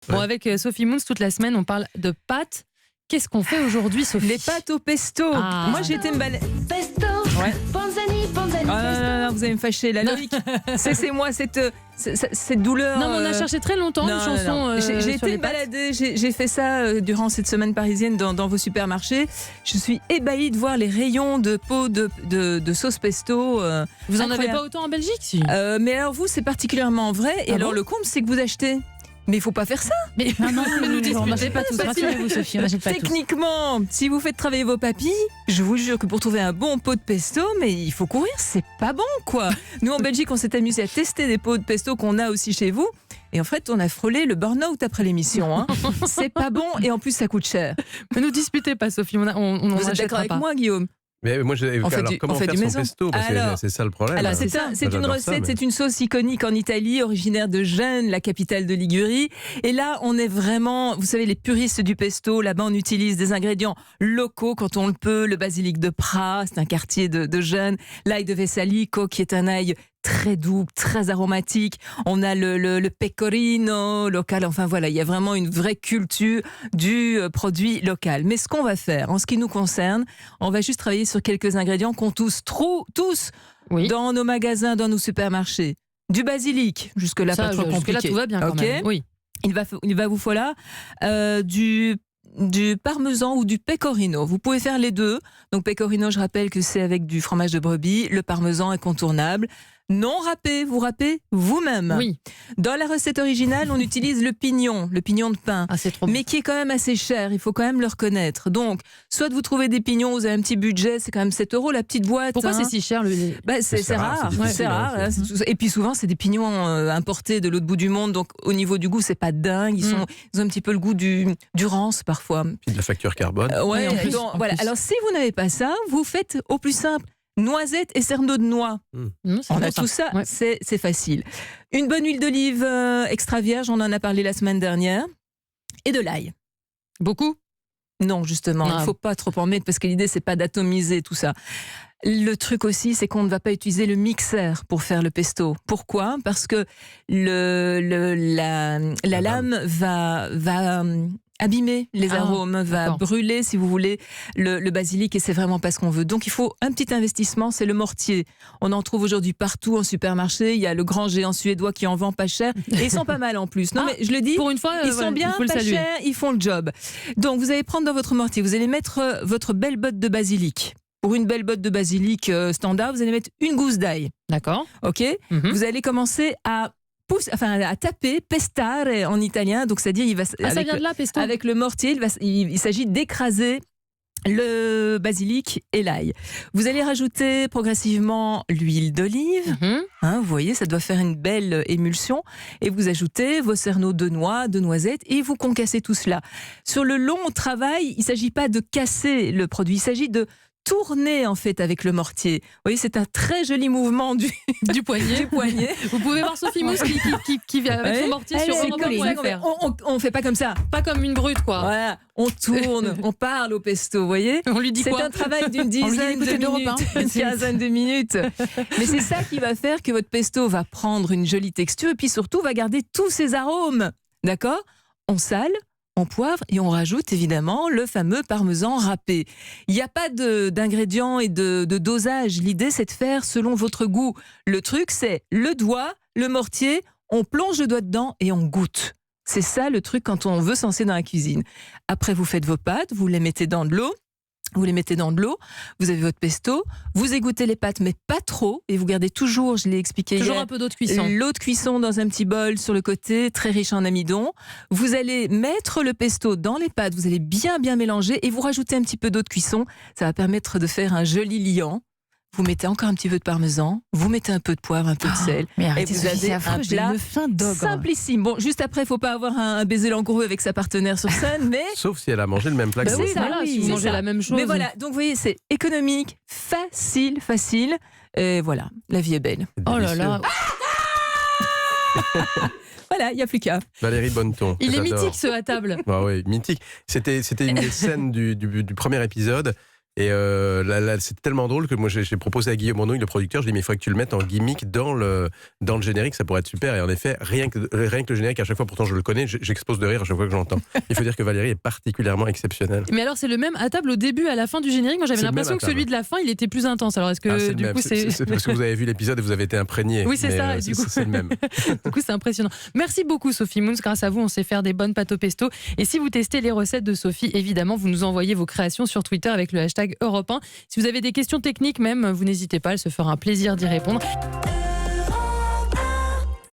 Bon, avec Sophie Moons, toute la semaine, on parle de pâtes. Qu'est-ce qu'on fait aujourd'hui, Sophie? Les pâtes au pesto. Moi, j'ai été me balader. Pesto, Ouais. panzani, pesto. Vous allez me fâcher. La Loïc, c'est moi, cette douleur. Non, mais on a cherché très longtemps une chanson. J'ai sur été les me pâtes. balader, j'ai fait ça durant cette semaine parisienne dans vos supermarchés. Je suis ébahie de voir les rayons de pots de sauce pesto. Vous en avez incroyable. pas autant en Belgique, si? Mais alors vous, c'est particulièrement vrai. Et Ah alors bon le comble, c'est que vous achetez. Mais il faut pas faire ça. Mais Non, on disputez n'achète pas tous. Rassurez-vous, Sophie, on n'achète pas tous. Techniquement, si vous faites travailler vos papilles, je vous jure que pour trouver un bon pot de pesto, mais il faut courir, c'est pas bon, quoi. Nous, en Belgique, on s'est amusé à tester des pots de pesto qu'on a aussi chez vous. Et en fait, on a frôlé le burn-out après l'émission. Hein. C'est pas bon et en plus, ça coûte cher. Ne nous disputez pas, Sophie. On Vous êtes n'achètera d'accord avec pas. moi, Guillaume? Mais moi, comment fait faire du son maison. pesto? Parce Alors, que c'est ça le problème. Alors, c'est c'est une J'adore recette, ça, mais- c'est une sauce iconique en Italie, originaire de Gênes, la capitale de Ligurie. Et là, on est vraiment, vous savez, les puristes du pesto. Là-bas, on utilise des ingrédients locaux quand on le peut. Le basilic de Pras, c'est un quartier de Gênes. L'ail de Vesalico, qui est un ail très doux, très aromatique. On a le pecorino local. Enfin voilà, il y a vraiment une vraie culture du produit local. Mais ce qu'on va faire, en ce qui nous concerne, on va juste travailler sur quelques ingrédients qu'on tous Oui. dans nos magasins, dans nos supermarchés. Du basilic, jusque-là Ça, pas trop compliqué. jusque-là, tout va bien quand Ok. même. Oui. Il va vous falloir du parmesan ou du pecorino. Vous pouvez faire les deux. Donc pecorino, je rappelle que c'est avec du fromage de brebis. Le parmesan incontournable. Non râpé, vous râpez vous-même. Oui. Dans la recette originale, on utilise le pignon de pain. Ah, c'est trop bon. Mais qui est quand même assez cher, il faut quand même le reconnaître. Donc, soit vous trouvez des pignons, vous avez un petit budget, c'est quand même 7 € la petite boîte. Pourquoi hein. c'est si cher C'est rare, c'est difficile, c'est rare. hein, hein, c'est tout- Et puis souvent, c'est des pignons importés de l'autre bout du monde, donc au niveau du goût, c'est pas dingue. Ils ont un petit peu le goût du rance parfois. Puis de la facture carbone. Ouais, en plus, donc, en voilà. plus. Alors, si vous n'avez pas ça, vous faites au plus simple. Noisettes et cerneaux de noix. C'est On bon, a tout ça, Ouais. c'est facile. Une bonne huile d'olive extra vierge, on en a parlé la semaine dernière. Et de l'ail. Beaucoup. Non, justement, il Ah. ne faut pas trop en mettre parce que l'idée, c'est pas d'atomiser tout ça. Le truc aussi, c'est qu'on ne va pas utiliser le mixeur pour faire le pesto. Pourquoi ? Parce que la lame va abîmer les arômes, va d'accord. brûler, si vous voulez, le basilic et c'est vraiment pas ce qu'on veut. Donc il faut un petit investissement, c'est le mortier. On en trouve aujourd'hui partout en supermarché. Il y a le grand géant suédois qui en vend pas cher et ils sont pas mal en plus. Non, Ah, mais je le dis. Pour une fois, Ils voilà, sont bien, il faut le pas saluer. chers, ils font le job. Donc vous allez prendre dans votre mortier, vous allez mettre votre belle botte de basilic. Pour une belle botte de basilic standard, vous allez mettre une gousse d'ail. D'accord. Ok. Mhm. Vous allez commencer à taper pestare en italien. Donc c'est-à-dire il va Ah, ça vient de là, pesto. avec le mortier, il s'agit d'écraser le basilic et l'ail. Vous allez rajouter progressivement l'huile d'olive. Mhm. Vous voyez, ça doit faire une belle émulsion. Et vous ajoutez vos cerneaux de noix, de noisettes, et vous concassez tout cela. Sur le long travail, il ne s'agit pas de casser le produit, il s'agit de tourner en fait avec le mortier. Vous voyez, c'est un très joli mouvement du Du poignet. Vous pouvez voir Sophie Mousse qui vient avec son mortier sur C'est Europe comme ça 1.fr. qu'on fait. On fait pas comme ça. Pas comme une brute, quoi. Voilà, on tourne, on parle au pesto, vous voyez. On lui dit C'est quoi un travail d'une On lui dit dizaine de d'écouter d'Europe minutes, 1. une quinzaine de minutes. Mais c'est ça qui va faire que votre pesto va prendre une jolie texture et puis surtout va garder tous ses arômes. D'accord ? On sale, on poivre et on rajoute évidemment le fameux parmesan râpé. Il n'y a pas d'ingrédients et de dosage. L'idée, c'est de faire selon votre goût. Le truc, c'est le doigt, le mortier, on plonge le doigt dedans et on goûte. C'est ça le truc quand on veut se lancer dans la cuisine. Après, vous faites vos pâtes, vous les mettez dans de l'eau. Vous les mettez dans de l'eau, vous avez votre pesto, vous égouttez les pâtes, mais pas trop, et vous gardez toujours, je l'ai expliqué Toujours hier, un peu d'eau de cuisson. l'eau de cuisson dans un petit bol sur le côté, très riche en amidon. Vous allez mettre le pesto dans les pâtes, vous allez bien mélanger, et vous rajoutez un petit peu d'eau de cuisson. Ça va permettre de faire un joli liant. Vous mettez encore un petit peu de parmesan, vous mettez un peu de poivre, un peu de sel. Mais Et arrêtez, vous Sophie, avez c'est un affreux, j'ai plat une faim d'ogre. simplissime. Bon, juste après, il ne faut pas avoir un baiser langoureux avec sa partenaire sur scène, mais... Sauf si elle a mangé le même plat que Bah vous. oui, C'est ça, là, oui, si vous c'est mangez ça. la même chose. Mais voilà, donc vous voyez, c'est économique, facile. Et voilà, la vie est belle. C'est Oh là délicieux. là. Voilà, il n'y a plus qu'à. Valérie Bonneton. Il est j'adore. mythique, ce à table. Ah oui, mythique. C'était une des scènes du premier épisode. Et c'est tellement drôle que moi, j'ai proposé à Guillaume Monod, le producteur, je lui ai dit, mais il faudrait que tu le mettes en gimmick dans le générique, ça pourrait être super. Et en effet, rien que le générique, à chaque fois, pourtant je le connais, j'explose de rire à chaque fois que j'entends. Il faut dire que Valérie est particulièrement exceptionnelle. Mais alors, c'est le même à table au début et à la fin du générique. Moi, j'avais l'impression que celui de la fin, il était plus intense. Alors, est-ce que du coup, c'est parce que vous avez vu l'épisode et vous avez été imprégné. Oui, c'est ça. Du coup, c'est le même. Du coup, c'est impressionnant. Merci beaucoup, Sophie Moons. Grâce à vous, on sait faire des bonnes pâtes au pesto. Et si vous testez les recettes de Sophie, évidemment, vous nous envoyez vos créations sur Twitter avec le hashtag Europe 1. Si vous avez des questions techniques même, vous n'hésitez pas, elle se fera un plaisir d'y répondre.